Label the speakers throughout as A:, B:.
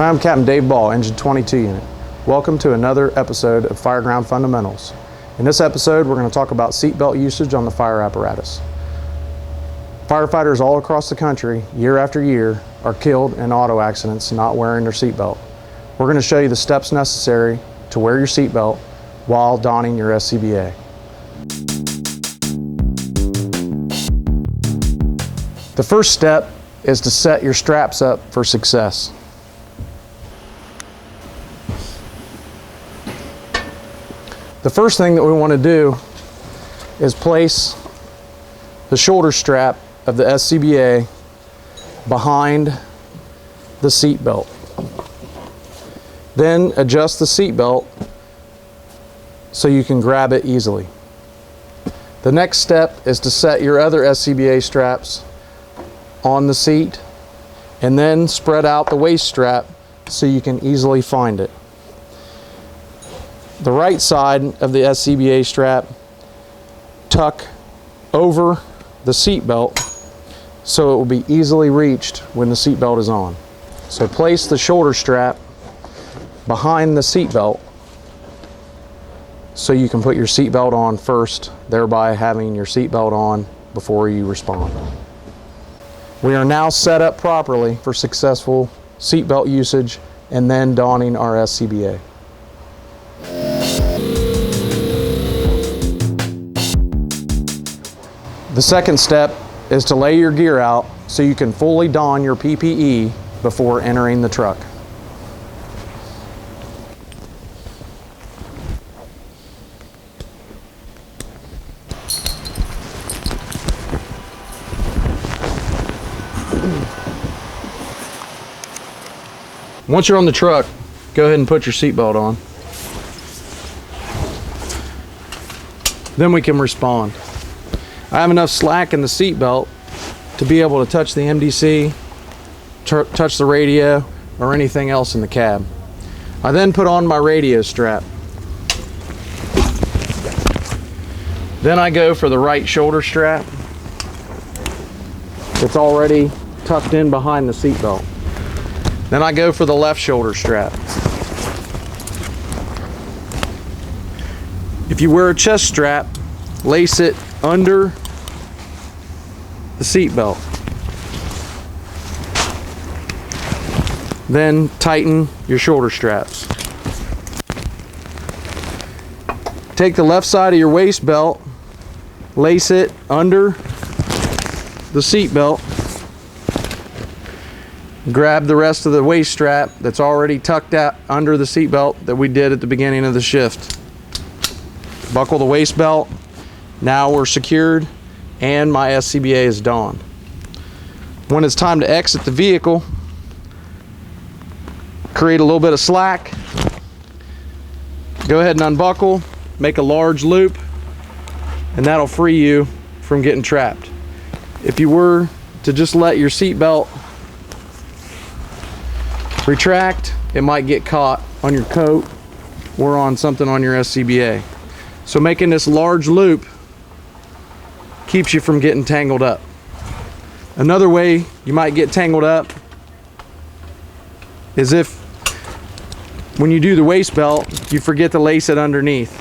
A: Hi, I'm Captain Dave Ball, Engine 22 Unit. Welcome to another episode of Fireground Fundamentals. In this episode, we're going to talk about seatbelt usage on the fire apparatus. Firefighters all across the country, year after year, are killed in auto accidents not wearing their seatbelt. We're going to show you the steps necessary to wear your seatbelt while donning your SCBA. The first step is to set your straps up for success. The first thing that we want to do is place the shoulder strap of the SCBA behind the seat belt. Then adjust the seat belt so you can grab it easily. The next step is to set your other SCBA straps on the seat and then spread out the waist strap so you can easily find it. The right side of the SCBA strap tuck over the seat belt so it will be easily reached when the seat belt is on. So place the shoulder strap behind the seat belt so you can put your seat belt on first, thereby having your seat belt on before you respond. We are now set up properly for successful seat belt usage and then donning our SCBA. The second step is to lay your gear out so you can fully don your PPE before entering the truck. Once you're on the truck, go ahead and put your seatbelt on. Then we can respond. I have enough slack in the seat belt to be able to touch the MDC, touch the radio, or anything else in the cab. I then put on my radio strap. Then I go for the right shoulder strap. It's already tucked in behind the seat belt. Then I go for the left shoulder strap. If you wear a chest strap, lace it under the seat belt. Then tighten your shoulder straps. Take the left side of your waist belt, lace it under the seat belt. Grab the rest of the waist strap that's already tucked out under the seat belt that we did at the beginning of the shift. Buckle the waist belt. Now we're secured and my SCBA is donned. When it's time to exit the vehicle, create a little bit of slack. Go ahead and unbuckle, make a large loop, and that'll free you from getting trapped. If you were to just let your seat belt retract, it might get caught on your coat or on something on your SCBA. So making this large loop keeps you from getting tangled up. Another way you might get tangled up is if when you do the waist belt, you forget to lace it underneath.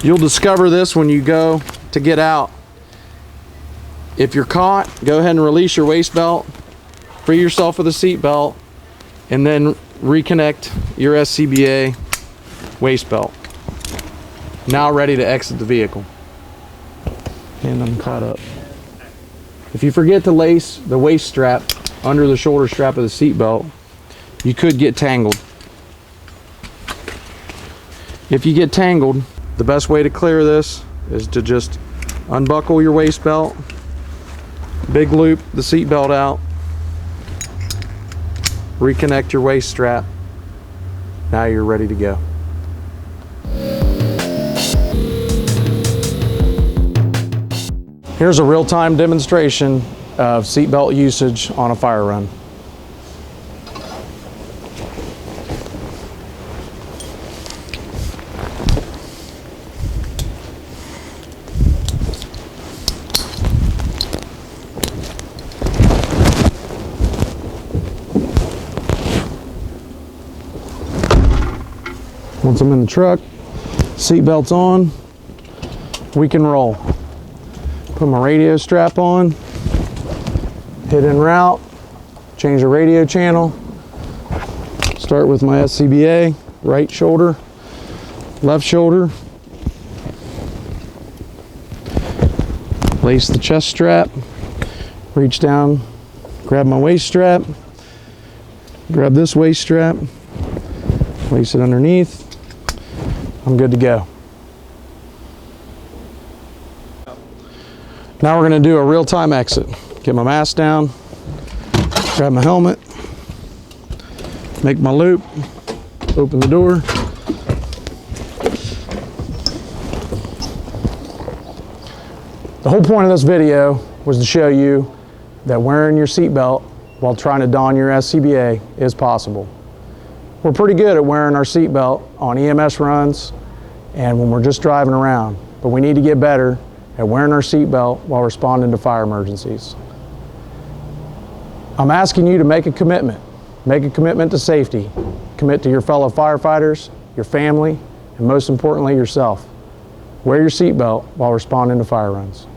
A: You'll discover this when you go to get out. If you're caught, go ahead and release your waist belt, free yourself of the seat belt, and then reconnect your SCBA waist belt. Now ready to exit the vehicle. And I'm caught up. If you forget to lace the waist strap under the shoulder strap of the seat belt, you could get tangled. If you get tangled, the best way to clear this is to just unbuckle your waist belt, big loop the seat belt out, reconnect your waist strap. Now you're ready to go. Here's a real-time demonstration of seatbelt usage on a fire run. Once I'm in the truck, seatbelt's on, we can roll. Put my radio strap on, hit en route, change the radio channel, start with my SCBA, right shoulder, left shoulder, lace the chest strap, reach down, grab my waist strap, grab this waist strap, lace it underneath. I'm good to go. Now we're going to do a real-time exit. Get my mask down, grab my helmet, make my loop, open the door. The whole point of this video was to show you that wearing your seatbelt while trying to don your SCBA is possible. We're pretty good at wearing our seatbelt on EMS runs and when we're just driving around, but we need to get better at wearing our seatbelt while responding to fire emergencies. I'm asking you to make a commitment. Make a commitment to safety. Commit to your fellow firefighters, your family, and most importantly, yourself. Wear your seatbelt while responding to fire runs.